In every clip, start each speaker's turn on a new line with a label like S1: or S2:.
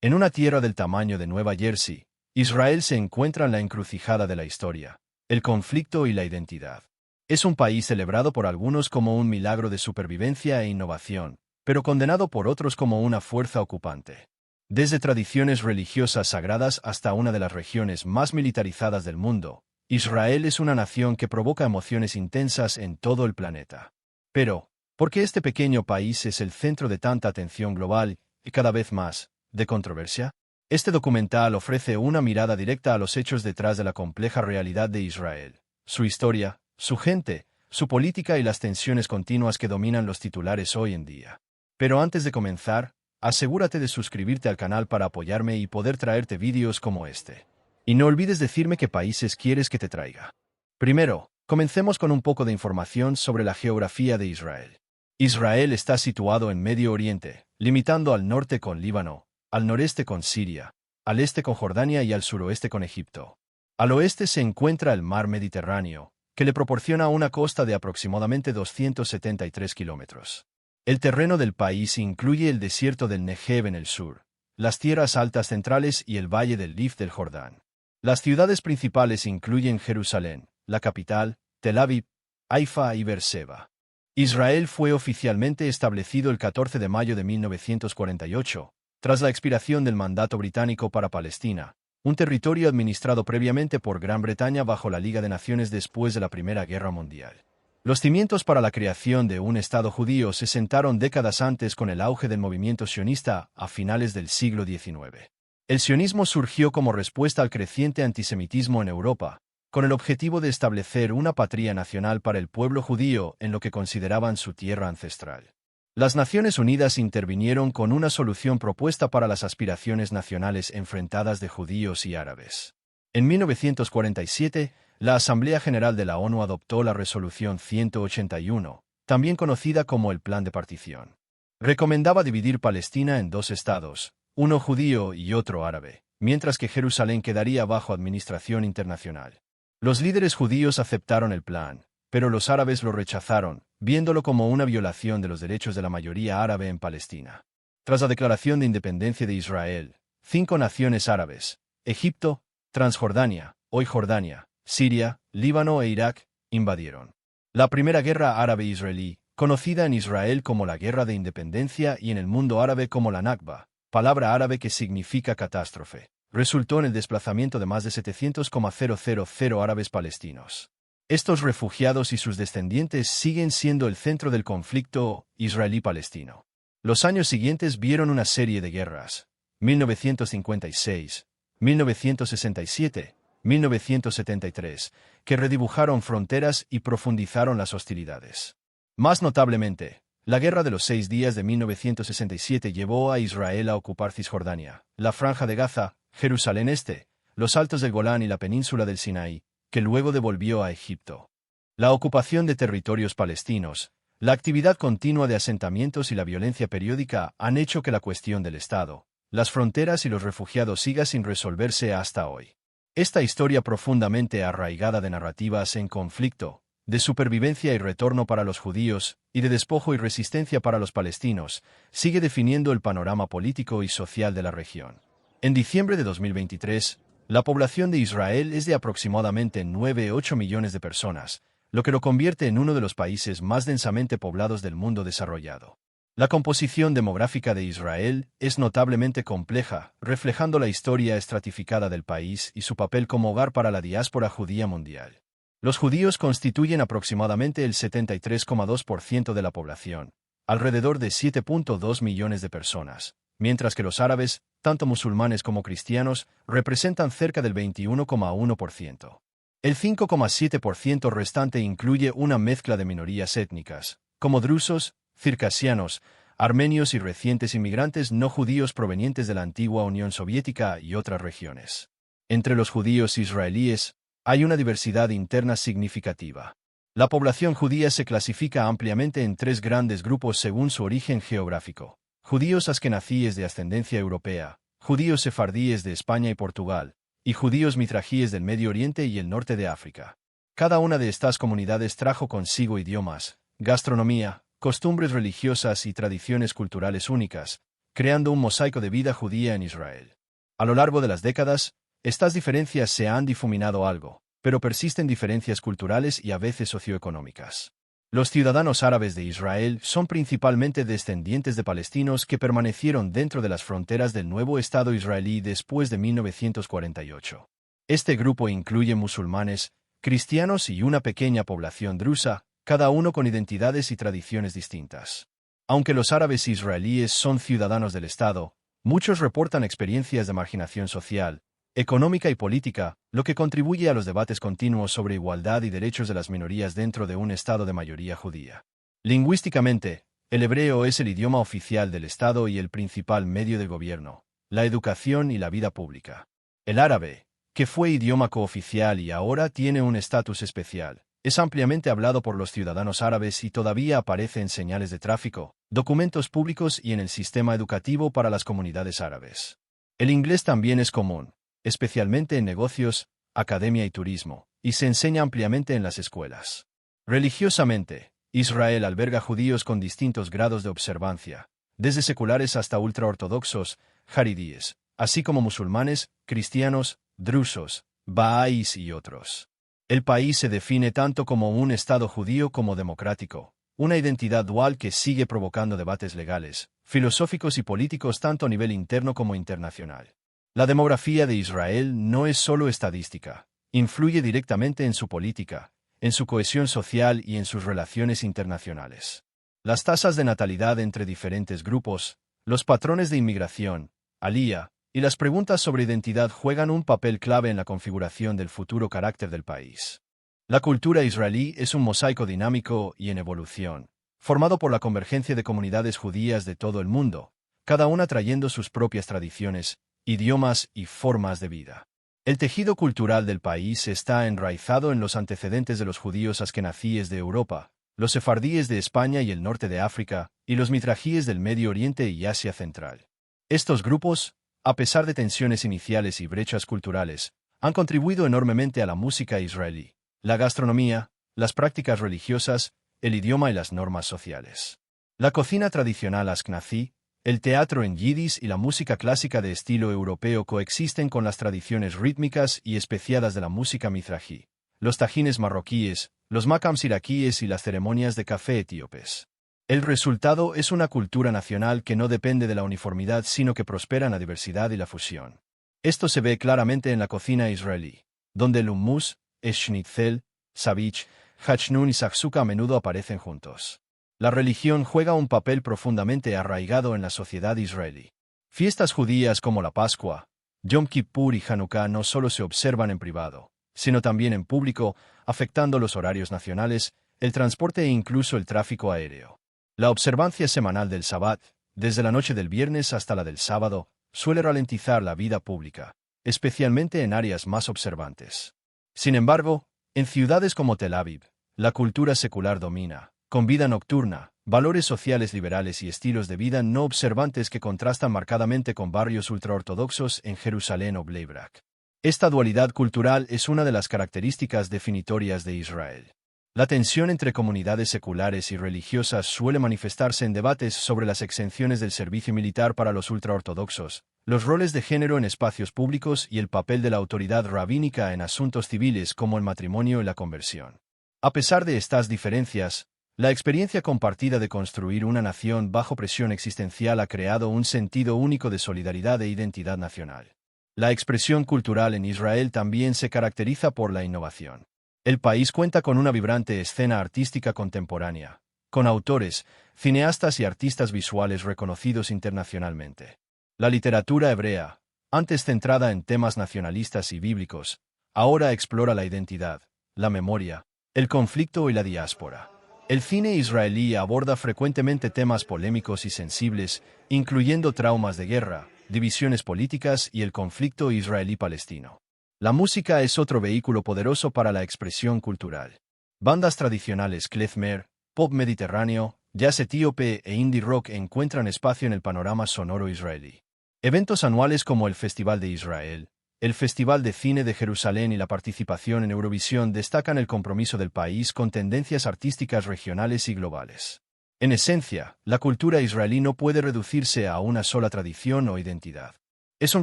S1: En una tierra del tamaño de Nueva Jersey, Israel se encuentra en la encrucijada de la historia, el conflicto y la identidad. Es un país celebrado por algunos como un milagro de supervivencia e innovación, pero condenado por otros como una fuerza ocupante. Desde tradiciones religiosas sagradas hasta una de las regiones más militarizadas del mundo, Israel es una nación que provoca emociones intensas en todo el planeta. Pero, ¿por qué este pequeño país es el centro de tanta atención global y cada vez más de controversia? Este documental ofrece una mirada directa a los hechos detrás de la compleja realidad de Israel, su historia, su gente, su política y las tensiones continuas que dominan los titulares hoy en día. Pero antes de comenzar, asegúrate de suscribirte al canal para apoyarme y poder traerte vídeos como este. Y no olvides decirme qué países quieres que te traiga. Primero, comencemos con un poco de información sobre la geografía de Israel. Israel está situado en Medio Oriente, limitando al norte con Líbano, al noreste con Siria, al este con Jordania y al suroeste con Egipto. Al oeste se encuentra el mar Mediterráneo, que le proporciona una costa de aproximadamente 273 kilómetros. El terreno del país incluye el desierto del Negev en el sur, las tierras altas centrales y el valle del Lif del Jordán. Las ciudades principales incluyen Jerusalén, la capital, Tel Aviv, Haifa y Beerseba. Israel fue oficialmente establecido el 14 de mayo de 1948, tras la expiración del mandato británico para Palestina, un territorio administrado previamente por Gran Bretaña bajo la Liga de Naciones después de la Primera Guerra Mundial. Los cimientos para la creación de un Estado judío se sentaron décadas antes con el auge del movimiento sionista a finales del siglo XIX. El sionismo surgió como respuesta al creciente antisemitismo en Europa, con el objetivo de establecer una patria nacional para el pueblo judío en lo que consideraban su tierra ancestral. Las Naciones Unidas intervinieron con una solución propuesta para las aspiraciones nacionales enfrentadas de judíos y árabes. En 1947, la Asamblea General de la ONU adoptó la Resolución 181, también conocida como el Plan de Partición. Recomendaba dividir Palestina en dos estados, uno judío y otro árabe, mientras que Jerusalén quedaría bajo administración internacional. Los líderes judíos aceptaron el plan, pero los árabes lo rechazaron, viéndolo como una violación de los derechos de la mayoría árabe en Palestina. Tras la declaración de independencia de Israel, 5 naciones árabes, Egipto, Transjordania, hoy Jordania, Siria, Líbano e Irak, invadieron. La Primera Guerra Árabe-Israelí, conocida en Israel como la Guerra de Independencia y en el mundo árabe como la Nakba, palabra árabe que significa catástrofe, resultó en el desplazamiento de más de 700,000 árabes palestinos. Estos refugiados y sus descendientes siguen siendo el centro del conflicto israelí-palestino. Los años siguientes vieron una serie de guerras: 1956, 1967, 1973, que redibujaron fronteras y profundizaron las hostilidades. Más notablemente, la Guerra de los 6 días de 1967 llevó a Israel a ocupar Cisjordania, la Franja de Gaza, Jerusalén Este, los Altos del Golán y la península del Sinaí, que luego devolvió a Egipto. La ocupación de territorios palestinos, la actividad continua de asentamientos y la violencia periódica han hecho que la cuestión del Estado, las fronteras y los refugiados siga sin resolverse hasta hoy. Esta historia profundamente arraigada de narrativas en conflicto, de supervivencia y retorno para los judíos, y de despojo y resistencia para los palestinos, sigue definiendo el panorama político y social de la región. En diciembre de 2023, la población de Israel es de aproximadamente 9,8 millones de personas, lo que lo convierte en uno de los países más densamente poblados del mundo desarrollado. La composición demográfica de Israel es notablemente compleja, reflejando la historia estratificada del país y su papel como hogar para la diáspora judía mundial. Los judíos constituyen aproximadamente el 73,2% de la población, alrededor de 7,2 millones de personas, mientras que los árabes, tanto musulmanes como cristianos, representan cerca del 21,1%. El 5,7% restante incluye una mezcla de minorías étnicas, como drusos, circasianos, armenios y recientes inmigrantes no judíos provenientes de la antigua Unión Soviética y otras regiones. Entre los judíos israelíes, hay una diversidad interna significativa. La población judía se clasifica ampliamente en 3 grandes grupos según su origen geográfico: judíos askenazíes de ascendencia europea, judíos sefardíes de España y Portugal, y judíos mizrajíes del Medio Oriente y el norte de África. Cada una de estas comunidades trajo consigo idiomas, gastronomía, costumbres religiosas y tradiciones culturales únicas, creando un mosaico de vida judía en Israel. A lo largo de las décadas, estas diferencias se han difuminado algo, pero persisten diferencias culturales y a veces socioeconómicas. Los ciudadanos árabes de Israel son principalmente descendientes de palestinos que permanecieron dentro de las fronteras del nuevo Estado israelí después de 1948. Este grupo incluye musulmanes, cristianos y una pequeña población drusa, cada uno con identidades y tradiciones distintas. Aunque los árabes israelíes son ciudadanos del Estado, muchos reportan experiencias de marginación social, económica y política, lo que contribuye a los debates continuos sobre igualdad y derechos de las minorías dentro de un Estado de mayoría judía. Lingüísticamente, el hebreo es el idioma oficial del Estado y el principal medio de gobierno, la educación y la vida pública. El árabe, que fue idioma cooficial y ahora tiene un estatus especial, es ampliamente hablado por los ciudadanos árabes y todavía aparece en señales de tráfico, documentos públicos y en el sistema educativo para las comunidades árabes. El inglés también es común, especialmente en negocios, academia y turismo, y se enseña ampliamente en las escuelas. Religiosamente, Israel alberga judíos con distintos grados de observancia, desde seculares hasta ultraortodoxos, jaridíes, así como musulmanes, cristianos, drusos, bahá'ís y otros. El país se define tanto como un Estado judío como democrático, una identidad dual que sigue provocando debates legales, filosóficos y políticos tanto a nivel interno como internacional. La demografía de Israel no es solo estadística, influye directamente en su política, en su cohesión social y en sus relaciones internacionales. Las tasas de natalidad entre diferentes grupos, los patrones de inmigración, alía, y las preguntas sobre identidad juegan un papel clave en la configuración del futuro carácter del país. La cultura israelí es un mosaico dinámico y en evolución, formado por la convergencia de comunidades judías de todo el mundo, cada una trayendo sus propias tradiciones, idiomas y formas de vida. El tejido cultural del país está enraizado en los antecedentes de los judíos askenazíes de Europa, los sefardíes de España y el norte de África, y los mitrajíes del Medio Oriente y Asia Central. Estos grupos, a pesar de tensiones iniciales y brechas culturales, han contribuido enormemente a la música israelí, la gastronomía, las prácticas religiosas, el idioma y las normas sociales. La cocina tradicional askenazí, el teatro en yidis y la música clásica de estilo europeo coexisten con las tradiciones rítmicas y especiadas de la música mizrají, los tajines marroquíes, los makams iraquíes y las ceremonias de café etíopes. El resultado es una cultura nacional que no depende de la uniformidad sino que prospera en la diversidad y la fusión. Esto se ve claramente en la cocina israelí, donde el hummus, schnitzel, savich, hachnun y saksuka a menudo aparecen juntos. La religión juega un papel profundamente arraigado en la sociedad israelí. Fiestas judías como la Pascua, Yom Kippur y Hanukkah no solo se observan en privado, sino también en público, afectando los horarios nacionales, el transporte e incluso el tráfico aéreo. La observancia semanal del Sabbat, desde la noche del viernes hasta la del sábado, suele ralentizar la vida pública, especialmente en áreas más observantes. Sin embargo, en ciudades como Tel Aviv, la cultura secular domina, con vida nocturna, valores sociales liberales y estilos de vida no observantes que contrastan marcadamente con barrios ultraortodoxos en Jerusalén o Bnei Brak. Esta dualidad cultural es una de las características definitorias de Israel. La tensión entre comunidades seculares y religiosas suele manifestarse en debates sobre las exenciones del servicio militar para los ultraortodoxos, los roles de género en espacios públicos y el papel de la autoridad rabínica en asuntos civiles como el matrimonio y la conversión. A pesar de estas diferencias, la experiencia compartida de construir una nación bajo presión existencial ha creado un sentido único de solidaridad e identidad nacional. La expresión cultural en Israel también se caracteriza por la innovación. El país cuenta con una vibrante escena artística contemporánea, con autores, cineastas y artistas visuales reconocidos internacionalmente. La literatura hebrea, antes centrada en temas nacionalistas y bíblicos, ahora explora la identidad, la memoria, el conflicto y la diáspora. El cine israelí aborda frecuentemente temas polémicos y sensibles, incluyendo traumas de guerra, divisiones políticas y el conflicto israelí-palestino. La música es otro vehículo poderoso para la expresión cultural. Bandas tradicionales klezmer, pop mediterráneo, jazz etíope e indie rock encuentran espacio en el panorama sonoro israelí. Eventos anuales como el Festival de Israel, el Festival de Cine de Jerusalén y la participación en Eurovisión destacan el compromiso del país con tendencias artísticas regionales y globales. En esencia, la cultura israelí no puede reducirse a una sola tradición o identidad. Es un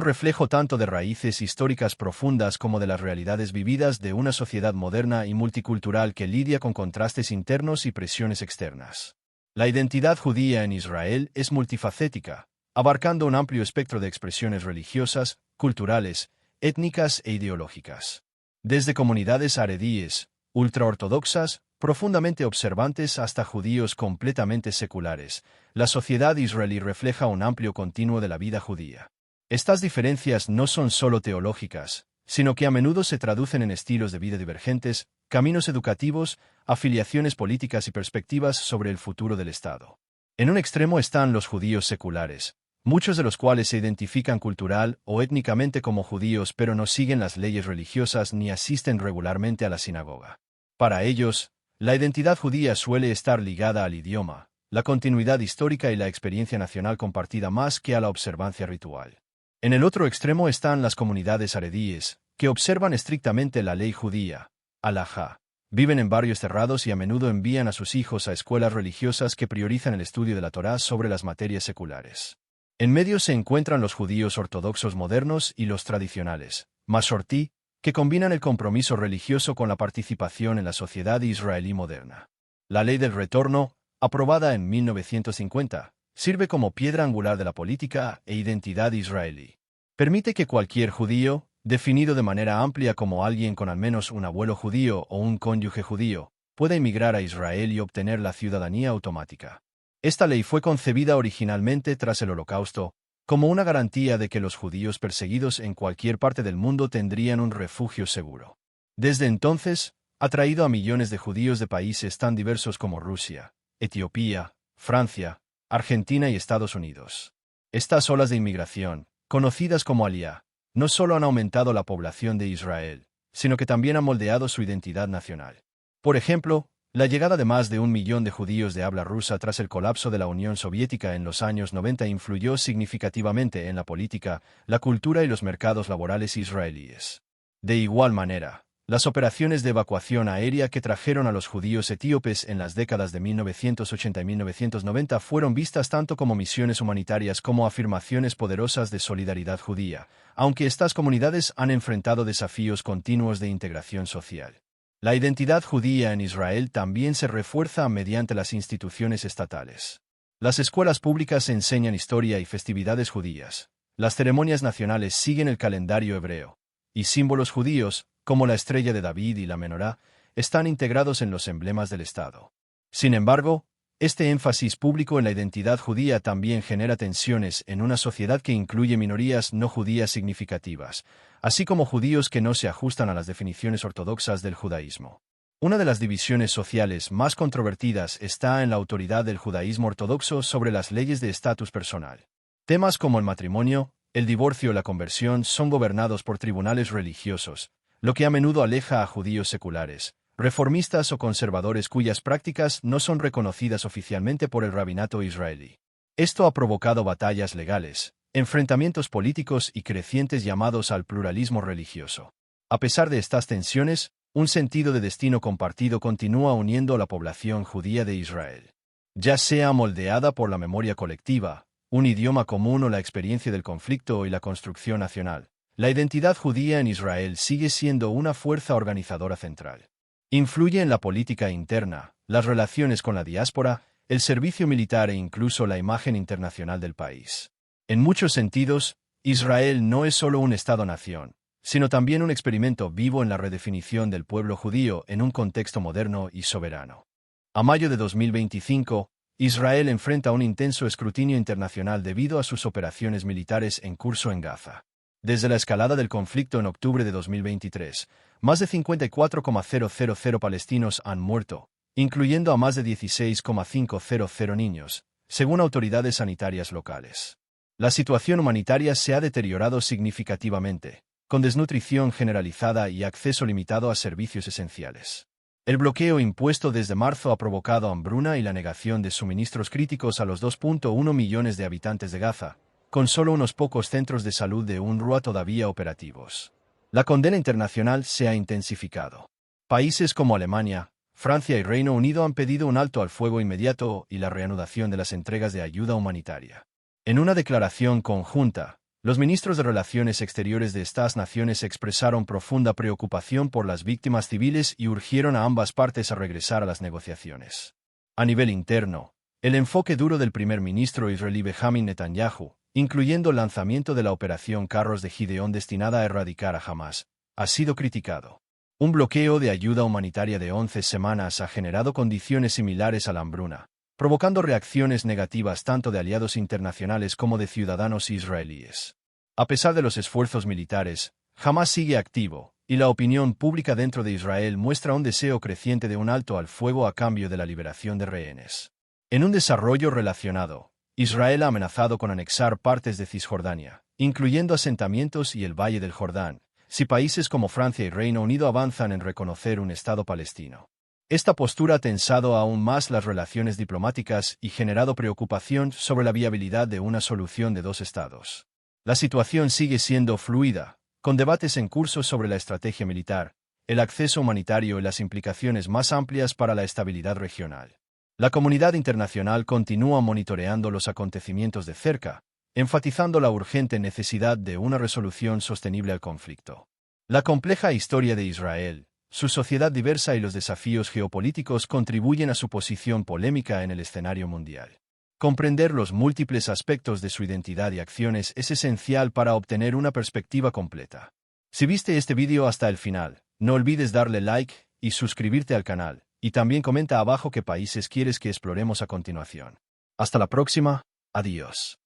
S1: reflejo tanto de raíces históricas profundas como de las realidades vividas de una sociedad moderna y multicultural que lidia con contrastes internos y presiones externas. La identidad judía en Israel es multifacética, abarcando un amplio espectro de expresiones religiosas, culturales, étnicas e ideológicas. Desde comunidades aredíes, ultraortodoxas, profundamente observantes hasta judíos completamente seculares, la sociedad israelí refleja un amplio continuo de la vida judía. Estas diferencias no son solo teológicas, sino que a menudo se traducen en estilos de vida divergentes, caminos educativos, afiliaciones políticas y perspectivas sobre el futuro del Estado. En un extremo están los judíos seculares, muchos de los cuales se identifican cultural o étnicamente como judíos pero no siguen las leyes religiosas ni asisten regularmente a la sinagoga. Para ellos, la identidad judía suele estar ligada al idioma, la continuidad histórica y la experiencia nacional compartida más que a la observancia ritual. En el otro extremo están las comunidades aredíes, que observan estrictamente la ley judía, halajá. Viven en barrios cerrados y a menudo envían a sus hijos a escuelas religiosas que priorizan el estudio de la Torá sobre las materias seculares. En medio se encuentran los judíos ortodoxos modernos y los tradicionales, masortí, que combinan el compromiso religioso con la participación en la sociedad israelí moderna. La ley del retorno, aprobada en 1950, sirve como piedra angular de la política e identidad israelí. Permite que cualquier judío, definido de manera amplia como alguien con al menos un abuelo judío o un cónyuge judío, pueda emigrar a Israel y obtener la ciudadanía automática. Esta ley fue concebida originalmente tras el Holocausto, como una garantía de que los judíos perseguidos en cualquier parte del mundo tendrían un refugio seguro. Desde entonces, ha traído a millones de judíos de países tan diversos como Rusia, Etiopía, Francia, Argentina y Estados Unidos. Estas olas de inmigración, conocidas como Aliyá, no solo han aumentado la población de Israel, sino que también han moldeado su identidad nacional. Por ejemplo, la llegada de más de 1 millón de judíos de habla rusa tras el colapso de la Unión Soviética en los años 90 influyó significativamente en la política, la cultura y los mercados laborales israelíes. De igual manera, las operaciones de evacuación aérea que trajeron a los judíos etíopes en las décadas de 1980 y 1990 fueron vistas tanto como misiones humanitarias como afirmaciones poderosas de solidaridad judía, aunque estas comunidades han enfrentado desafíos continuos de integración social. La identidad judía en Israel también se refuerza mediante las instituciones estatales. Las escuelas públicas enseñan historia y festividades judías. Las ceremonias nacionales siguen el calendario hebreo, y símbolos judíos, como la estrella de David y la menorá, están integrados en los emblemas del Estado. Sin embargo, este énfasis público en la identidad judía también genera tensiones en una sociedad que incluye minorías no judías significativas, así como judíos que no se ajustan a las definiciones ortodoxas del judaísmo. Una de las divisiones sociales más controvertidas está en la autoridad del judaísmo ortodoxo sobre las leyes de estatus personal. Temas como el matrimonio, el divorcio o la conversión son gobernados por tribunales religiosos, lo que a menudo aleja a judíos seculares, reformistas o conservadores cuyas prácticas no son reconocidas oficialmente por el rabinato israelí. Esto ha provocado batallas legales, enfrentamientos políticos y crecientes llamados al pluralismo religioso. A pesar de estas tensiones, un sentido de destino compartido continúa uniendo a la población judía de Israel. Ya sea moldeada por la memoria colectiva, un idioma común o la experiencia del conflicto y la construcción nacional, la identidad judía en Israel sigue siendo una fuerza organizadora central. Influye en la política interna, las relaciones con la diáspora, el servicio militar e incluso la imagen internacional del país. En muchos sentidos, Israel no es solo un Estado-nación, sino también un experimento vivo en la redefinición del pueblo judío en un contexto moderno y soberano. A mayo de 2025, Israel enfrenta un intenso escrutinio internacional debido a sus operaciones militares en curso en Gaza. Desde la escalada del conflicto en octubre de 2023, más de 54,000 palestinos han muerto, incluyendo a más de 16,500 niños, según autoridades sanitarias locales. La situación humanitaria se ha deteriorado significativamente, con desnutrición generalizada y acceso limitado a servicios esenciales. El bloqueo impuesto desde marzo ha provocado hambruna y la negación de suministros críticos a los 2,1 millones de habitantes de Gaza, con solo unos pocos centros de salud de UNRWA todavía operativos. La condena internacional se ha intensificado. Países como Alemania, Francia y Reino Unido han pedido un alto al fuego inmediato y la reanudación de las entregas de ayuda humanitaria. En una declaración conjunta, los ministros de Relaciones Exteriores de estas naciones expresaron profunda preocupación por las víctimas civiles y urgieron a ambas partes a regresar a las negociaciones. A nivel interno, el enfoque duro del primer ministro israelí Benjamin Netanyahu, incluyendo el lanzamiento de la operación Carros de Gideón destinada a erradicar a Hamás, ha sido criticado. Un bloqueo de ayuda humanitaria de 11 semanas ha generado condiciones similares a la hambruna, provocando reacciones negativas tanto de aliados internacionales como de ciudadanos israelíes. A pesar de los esfuerzos militares, Hamás sigue activo, y la opinión pública dentro de Israel muestra un deseo creciente de un alto al fuego a cambio de la liberación de rehenes. En un desarrollo relacionado, Israel ha amenazado con anexar partes de Cisjordania, incluyendo asentamientos y el Valle del Jordán, si países como Francia y Reino Unido avanzan en reconocer un Estado palestino. Esta postura ha tensado aún más las relaciones diplomáticas y generado preocupación sobre la viabilidad de una solución de dos estados. La situación sigue siendo fluida, con debates en curso sobre la estrategia militar, el acceso humanitario y las implicaciones más amplias para la estabilidad regional. La comunidad internacional continúa monitoreando los acontecimientos de cerca, enfatizando la urgente necesidad de una resolución sostenible al conflicto. La compleja historia de Israel, su sociedad diversa y los desafíos geopolíticos contribuyen a su posición polémica en el escenario mundial. Comprender los múltiples aspectos de su identidad y acciones es esencial para obtener una perspectiva completa. Si viste este vídeo hasta el final, no olvides darle like y suscribirte al canal, y también comenta abajo qué países quieres que exploremos a continuación. Hasta la próxima, adiós.